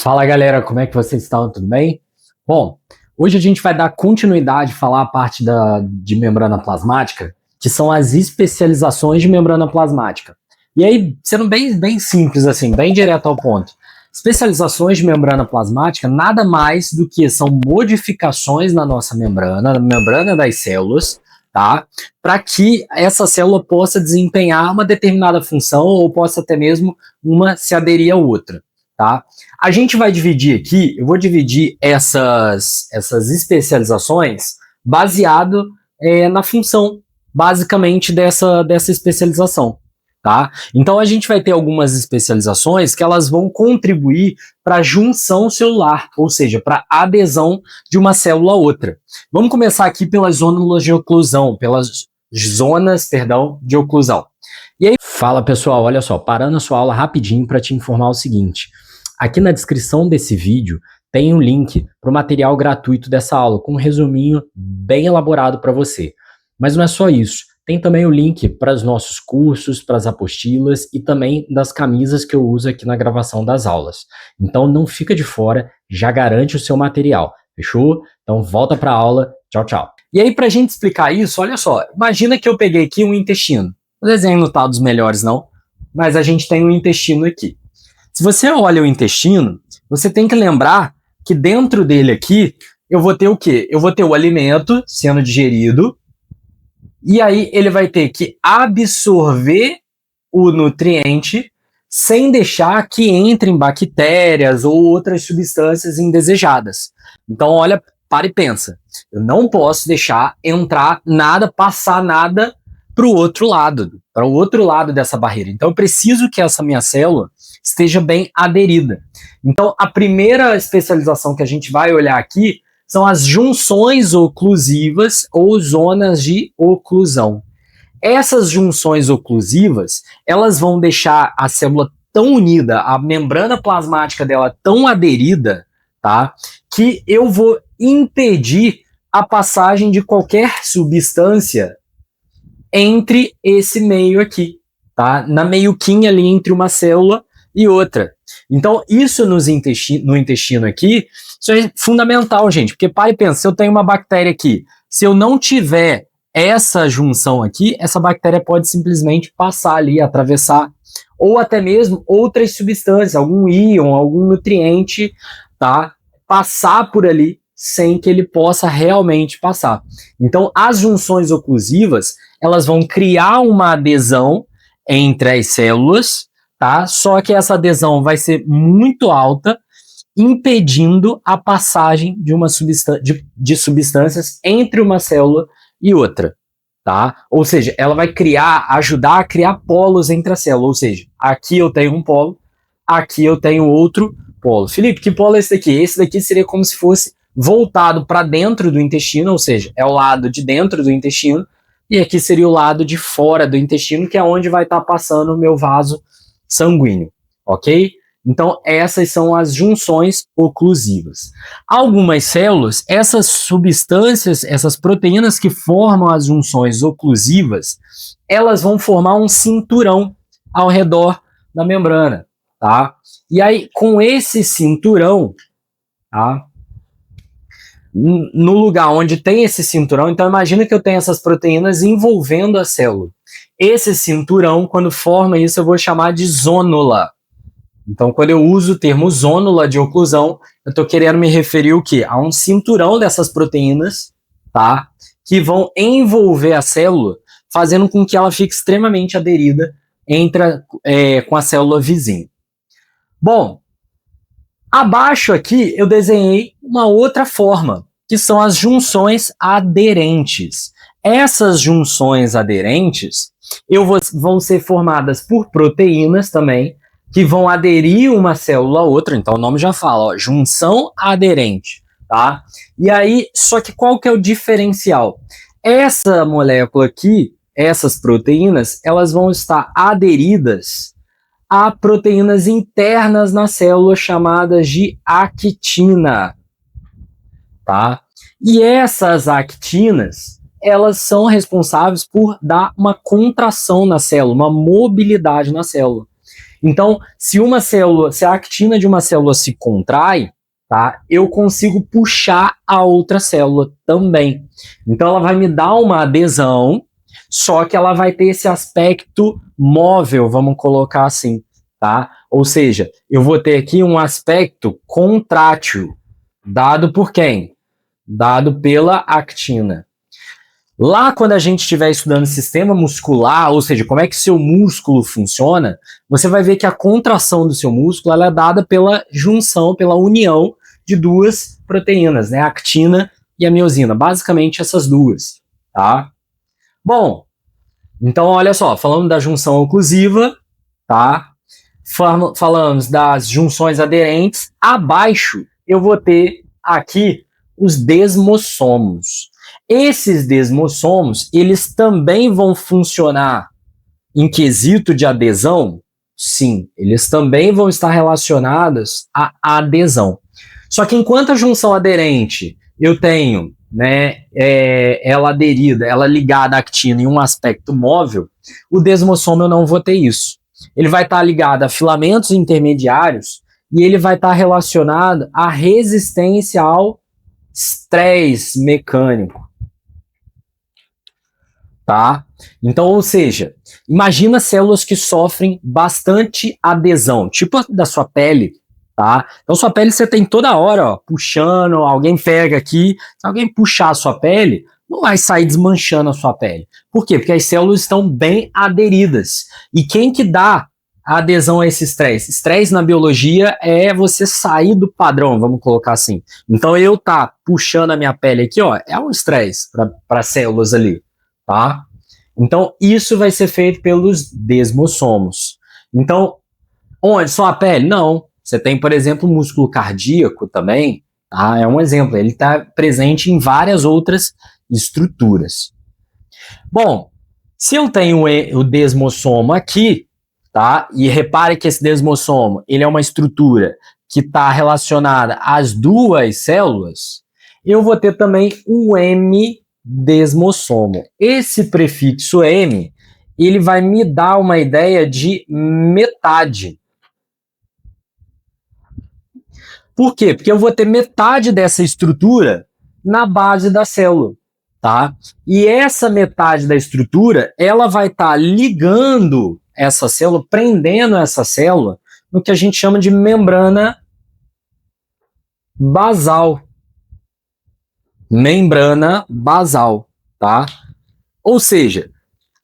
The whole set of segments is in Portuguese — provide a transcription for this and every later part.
Fala galera, como é que vocês estão? Tudo bem? Bom, hoje a gente vai dar continuidade a falar a parte de membrana plasmática, que são as especializações de membrana plasmática. E aí, sendo bem simples assim, bem direto ao ponto. Especializações de membrana plasmática nada mais do que são modificações na nossa membrana, na membrana das células, tá? Para que essa célula possa desempenhar uma determinada função ou possa até mesmo uma se aderir à outra, tá? A gente vai dividir aqui, eu vou dividir essas especializações baseado na função, basicamente, dessa especialização, tá? Então a gente vai ter algumas especializações que elas vão contribuir para a junção celular, ou seja, para a adesão de uma célula a outra. Vamos começar aqui pelas zonas de oclusão, de oclusão. E aí, fala pessoal, olha só, parando a sua aula rapidinho para te informar o seguinte. Aqui na descrição desse vídeo tem um link para o material gratuito dessa aula, com um resuminho bem elaborado para você. Mas não é só isso, tem também o link para os nossos cursos, para as apostilas e também das camisas que eu uso aqui na gravação das aulas. Então não fica de fora, já garante o seu material, fechou? Então volta para a aula, tchau, tchau. E aí para a gente explicar isso, olha só, imagina que eu peguei aqui um intestino. O desenho não tá dos melhores não, mas a gente tem um intestino aqui. Se você olha o intestino, você tem que lembrar que dentro dele aqui, eu vou ter o quê? Eu vou ter o alimento sendo digerido, e aí ele vai ter que absorver o nutriente sem deixar que entrem bactérias ou outras substâncias indesejadas. Então olha, para e pensa. Eu não posso deixar entrar nada, passar nada para o outro lado dessa barreira. Então eu preciso que essa minha célula esteja bem aderida. Então, a primeira especialização que a gente vai olhar aqui são as junções oclusivas ou zonas de oclusão. Essas junções oclusivas, elas vão deixar a célula tão unida, a membrana plasmática dela tão aderida, tá? Que eu vou impedir a passagem de qualquer substância entre esse meio aqui, tá? Na meiuquinha ali entre uma célula e outra. Então, isso no intestino aqui, isso é fundamental, gente, porque para e pensa, se eu tenho uma bactéria aqui, se eu não tiver essa junção aqui, essa bactéria pode simplesmente passar ali, atravessar, ou até mesmo outras substâncias, algum íon, algum nutriente, tá? Passar por ali sem que ele possa realmente passar. Então, as junções oclusivas, elas vão criar uma adesão entre as células, tá? Só que essa adesão vai ser muito alta, impedindo a passagem de substâncias entre uma célula e outra, tá? Ou seja, ela vai ajudar a criar polos entre a célula, ou seja, aqui eu tenho um polo, aqui eu tenho outro polo. Felipe, que polo é esse daqui? Esse daqui seria como se fosse voltado para dentro do intestino, ou seja, é o lado de dentro do intestino, e aqui seria o lado de fora do intestino, que é onde vai estar passando o meu vaso sanguíneo, ok? Então, essas são as junções oclusivas. Algumas células, essas substâncias, essas proteínas que formam as junções oclusivas, elas vão formar um cinturão ao redor da membrana, tá? E aí, com esse cinturão, tá? No lugar onde tem esse cinturão, então imagina que eu tenho essas proteínas envolvendo a célula. Esse cinturão, quando forma isso, eu vou chamar de zônula. Então, quando eu uso o termo zônula de oclusão, eu estou querendo me referir o quê? A um cinturão dessas proteínas, tá? Que vão envolver a célula, fazendo com que ela fique extremamente aderida com a célula vizinha. Bom, abaixo aqui eu desenhei uma outra forma, que são as junções aderentes. Essas junções aderentes vão ser formadas por proteínas também, que vão aderir uma célula a outra, então o nome já fala, ó, junção aderente, tá? E aí, só que qual que é o diferencial? Essa molécula aqui, essas proteínas, elas vão estar aderidas a proteínas internas na célula chamadas de actina, tá? E essas actinas, elas são responsáveis por dar uma contração na célula, uma mobilidade na célula. Então, se a actina de uma célula se contrai, tá? Eu consigo puxar a outra célula também. Então, ela vai me dar uma adesão, só que ela vai ter esse aspecto móvel, vamos colocar assim, tá? Ou seja, eu vou ter aqui um aspecto contrátil, dado por quem? Dado pela actina. Lá, quando a gente estiver estudando sistema muscular, ou seja, como é que seu músculo funciona, você vai ver que a contração do seu músculo ela é dada pela junção, pela união de duas proteínas, né? A actina e a miosina. Basicamente essas duas, tá? Bom, então olha só, falando da junção oclusiva, tá? Falamos das junções aderentes. Abaixo eu vou ter aqui os desmossomos. Esses desmossomos, eles também vão funcionar em quesito de adesão? Sim, eles também vão estar relacionados à adesão. Só que enquanto a junção aderente eu tenho, né, ela aderida, ela ligada à actina em um aspecto móvel, o desmossomo eu não vou ter isso. Ele vai estar ligado a filamentos intermediários e ele vai estar relacionado à resistência ao estresse mecânico. Tá? Então, ou seja, imagina células que sofrem bastante adesão, tipo a da sua pele, tá? Então, sua pele você tem toda hora, ó, puxando, alguém pega aqui, se alguém puxar a sua pele, não vai sair desmanchando a sua pele. Por quê? Porque as células estão bem aderidas. E quem que dá a adesão a esse estresse? Estresse na biologia é você sair do padrão, vamos colocar assim. Então, eu tá puxando a minha pele aqui, ó, é um estresse para as células ali. Tá? Então, isso vai ser feito pelos desmossomos. Então, onde? Só a pele? Não. Você tem, por exemplo, o músculo cardíaco também, tá? É um exemplo. Ele está presente em várias outras estruturas. Bom, se eu tenho o desmossomo aqui, tá? E repare que esse desmossomo, ele é uma estrutura que está relacionada às duas células, eu vou ter também o M desmossomo. Esse prefixo M, ele vai me dar uma ideia de metade. Por quê? Porque eu vou ter metade dessa estrutura na base da célula, tá? E essa metade da estrutura, ela vai estar ligando essa célula, prendendo essa célula no que a gente chama de membrana basal. Membrana basal, tá? Ou seja,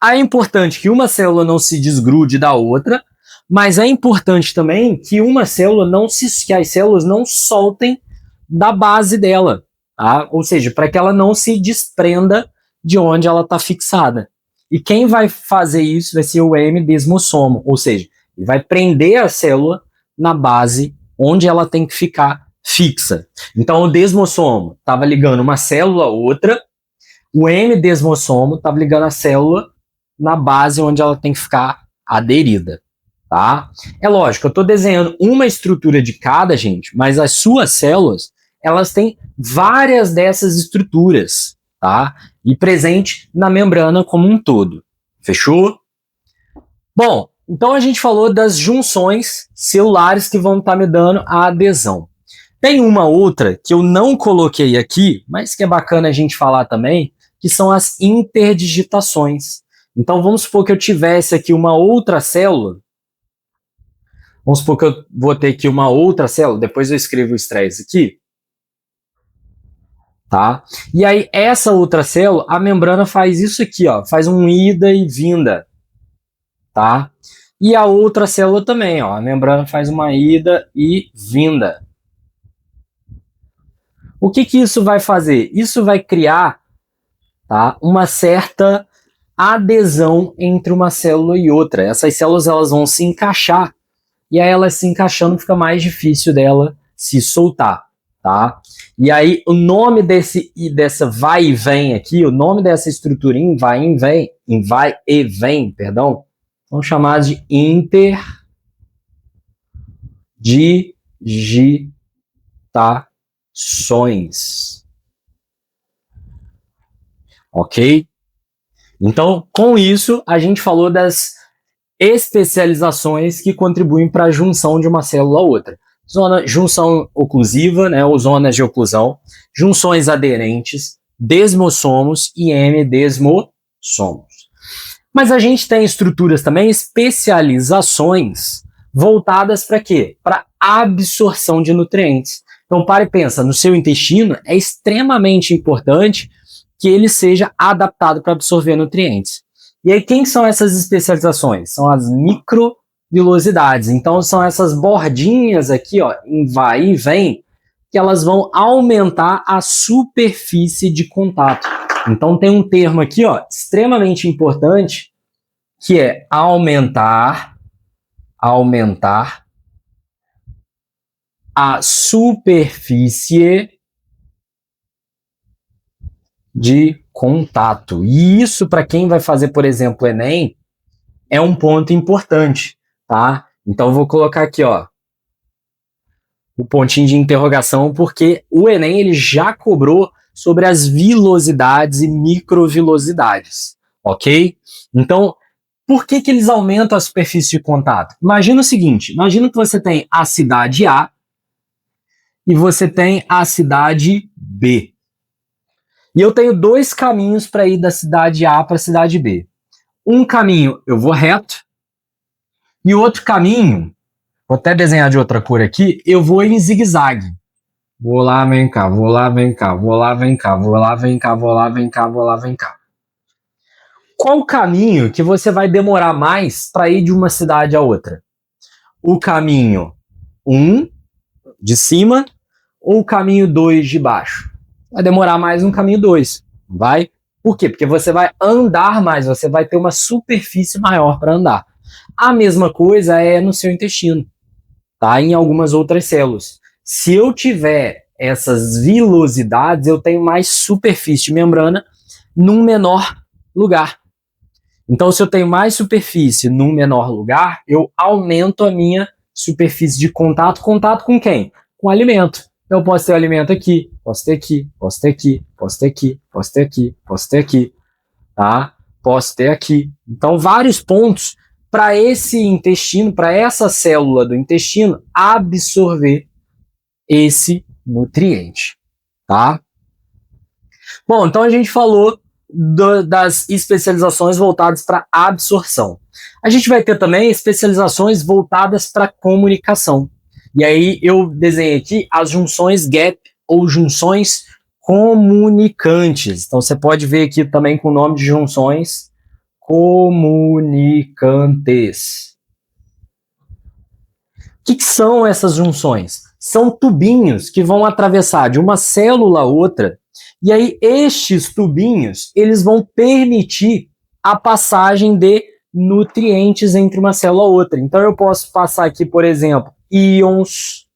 é importante que uma célula não se desgrude da outra, mas é importante também que que as células não soltem da base dela, tá? Ou seja, para que ela não se desprenda de onde ela está fixada. E quem vai fazer isso vai ser o M desmossomo, ou seja, ele vai prender a célula na base onde ela tem que ficar fixa. Então, o desmossomo estava ligando uma célula a outra, o M desmossomo estava ligando a célula na base onde ela tem que ficar aderida, tá? É lógico, eu estou desenhando uma estrutura de cada, gente, mas as suas células, elas têm várias dessas estruturas, tá? E presente na membrana como um todo. Fechou? Bom, então a gente falou das junções celulares que vão estar me dando a adesão. Tem uma outra que eu não coloquei aqui, mas que é bacana a gente falar também, que são as interdigitações. Então vamos supor que eu tivesse aqui uma outra célula. Vamos supor que eu vou ter aqui uma outra célula, depois eu escrevo o estresse aqui. Tá? E aí essa outra célula, a membrana faz isso aqui, ó, faz um ida e vinda. Tá? E a outra célula também, ó, a membrana faz uma ida e vinda. O que isso vai fazer? Isso vai criar, tá, uma certa adesão entre uma célula e outra. Essas células elas vão se encaixar e aí elas se encaixando fica mais difícil dela se soltar, tá? E aí o nome dessa vai e vem aqui, o nome dessa estrutura em vai e vem, perdão, são chamados de interdigitações. Ok? Então, com isso, a gente falou das especializações que contribuem para a junção de uma célula a outra. Junção oclusiva, né, ou zonas de oclusão, junções aderentes, desmossomos e M-desmossomos. Mas a gente tem estruturas também, especializações voltadas para quê? Para absorção de nutrientes. Então, para e pensa, no seu intestino é extremamente importante que ele seja adaptado para absorver nutrientes. E aí, quem são essas especializações? São as microvilosidades. Então, são essas bordinhas aqui, ó, em vai e vem, que elas vão aumentar a superfície de contato. Então, tem um termo aqui, ó, extremamente importante, que é aumentar a superfície de contato. E isso, para quem vai fazer, por exemplo, o Enem, é um ponto importante, tá? Então, eu vou colocar aqui, ó, o pontinho de interrogação, porque o Enem ele já cobrou sobre as vilosidades e microvilosidades, ok? Então, por que eles aumentam a superfície de contato? Imagina o seguinte, imagina que você tem a cidade A e você tem a cidade B. E eu tenho dois caminhos para ir da cidade A para a cidade B. Um caminho eu vou reto e o outro caminho, vou até desenhar de outra cor aqui, eu vou em zigue-zague. Vou lá, vem cá, vou lá, vem cá, vou lá, vem cá, vou lá, vem cá, vou lá, vem cá, vou lá, vem cá. Qual o caminho que você vai demorar mais para ir de uma cidade a outra? O caminho 1 de cima ou o caminho 2 de baixo? Vai demorar mais no caminho 2, vai? Por quê? Porque você vai andar mais, você vai ter uma superfície maior para andar. A mesma coisa é no seu intestino, tá? Em algumas outras células. Se eu tiver essas vilosidades, eu tenho mais superfície de membrana num menor lugar. Então, se eu tenho mais superfície num menor lugar, eu aumento a minha superfície de contato. Contato com quem? Com alimento. Eu posso ter alimento aqui, posso ter aqui, posso ter aqui, posso ter aqui, posso ter aqui, posso ter aqui, tá? Posso ter aqui. Então, vários pontos para esse intestino, para essa célula do intestino absorver esse nutriente, tá? Bom, então a gente falou das especializações voltadas para absorção. A gente vai ter também especializações voltadas para comunicação. E aí eu desenhei aqui as junções gap ou junções comunicantes. Então você pode ver aqui também com o nome de junções comunicantes. O que são essas junções? São tubinhos que vão atravessar de uma célula a outra, e aí estes tubinhos, eles vão permitir a passagem de nutrientes entre uma célula e outra. Então eu posso passar aqui, por exemplo, íons,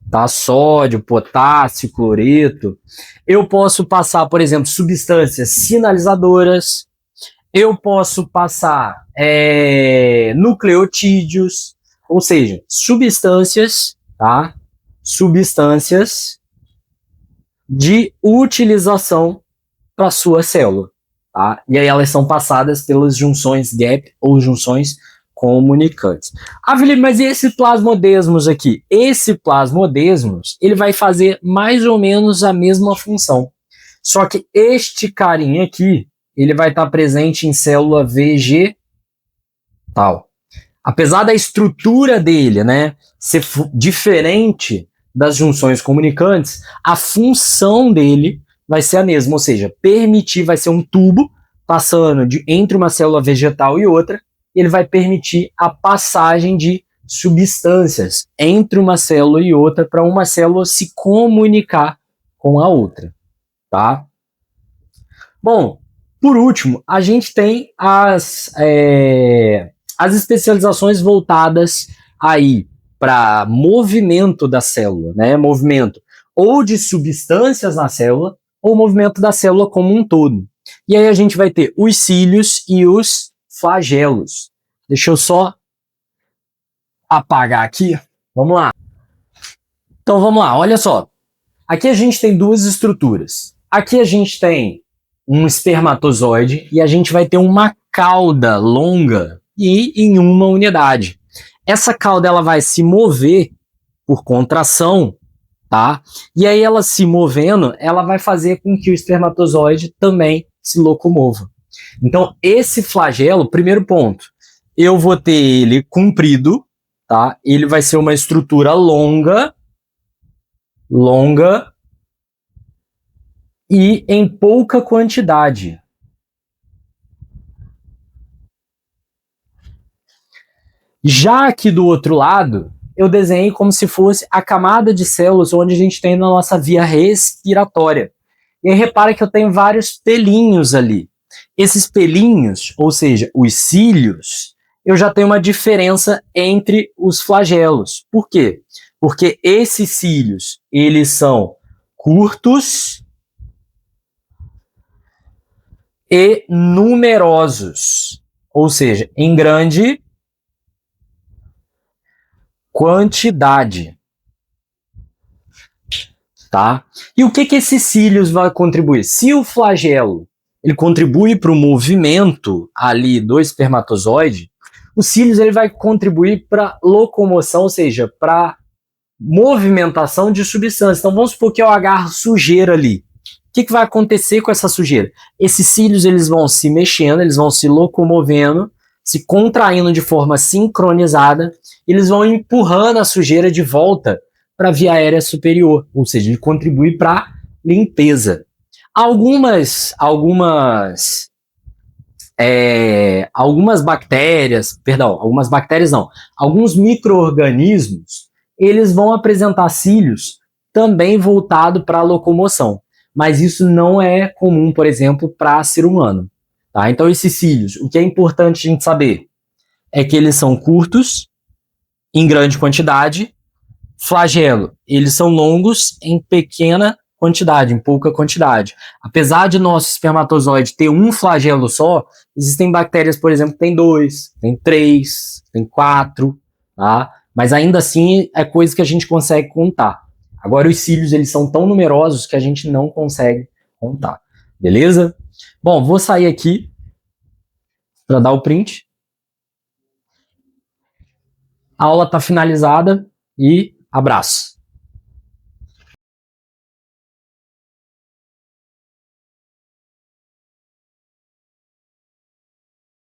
tá? Sódio, potássio, cloreto. Eu posso passar, por exemplo, substâncias sinalizadoras. Eu posso passar nucleotídeos, ou seja, substâncias, tá? Substâncias de utilização para a sua célula, tá? E aí elas são passadas pelas junções gap ou junções comunicantes. Ah, Felipe, mas e esse plasmodesmos aqui? Esse plasmodesmos, ele vai fazer mais ou menos a mesma função. Só que este carinha aqui, ele vai estar presente em célula vegetal. Apesar da estrutura dele, né, ser diferente das junções comunicantes, a função dele vai ser a mesma, ou seja, permitir, vai ser um tubo passando entre uma célula vegetal e outra, e ele vai permitir a passagem de substâncias entre uma célula e outra para uma célula se comunicar com a outra, tá? Bom, por último, a gente tem as especializações voltadas aí para movimento da célula, né? Movimento ou de substâncias na célula ou movimento da célula como um todo. E aí a gente vai ter os cílios e os flagelos. Deixa eu só apagar aqui. Vamos lá. Então vamos lá, olha só. Aqui a gente tem duas estruturas. Aqui a gente tem um espermatozoide e a gente vai ter uma cauda longa e em uma unidade. Essa cauda ela vai se mover por contração, tá? E aí ela se movendo, ela vai fazer com que o espermatozoide também se locomova. Então, esse flagelo, primeiro ponto, eu vou ter ele comprido, tá? Ele vai ser uma estrutura longa e em pouca quantidade. Já aqui do outro lado, eu desenhei como se fosse a camada de células onde a gente tem na nossa via respiratória. E aí repara que eu tenho vários pelinhos ali. Esses pelinhos, ou seja, os cílios, eu já tenho uma diferença entre os flagelos. Por quê? Porque esses cílios, eles são curtos e numerosos, ou seja, em grande quantidade, tá? E o que esses cílios vão contribuir? Se o flagelo ele contribui para o movimento ali do espermatozoide, os cílios ele vai contribuir para locomoção, ou seja, para movimentação de substâncias. Então vamos supor que eu agarro sujeira ali. O que vai acontecer com essa sujeira? Esses cílios eles vão se mexendo, eles vão se locomovendo, se contraindo de forma sincronizada, eles vão empurrando a sujeira de volta para a via aérea superior, ou seja, ele contribui para a limpeza. Algumas bactérias, alguns micro-organismos, eles vão apresentar cílios também voltado para a locomoção, mas isso não é comum, por exemplo, para ser humano. Tá? Então esses cílios, o que é importante a gente saber é que eles são curtos, em grande quantidade, flagelo, eles são longos em pequena quantidade, em pouca quantidade. Apesar de nosso espermatozoide ter um flagelo só, existem bactérias, por exemplo, que tem 2, tem 3, tem 4, tá? Mas ainda assim é coisa que a gente consegue contar. Agora os cílios, eles são tão numerosos que a gente não consegue contar. Beleza? Bom, vou sair aqui para dar o print. A aula está finalizada e abraço.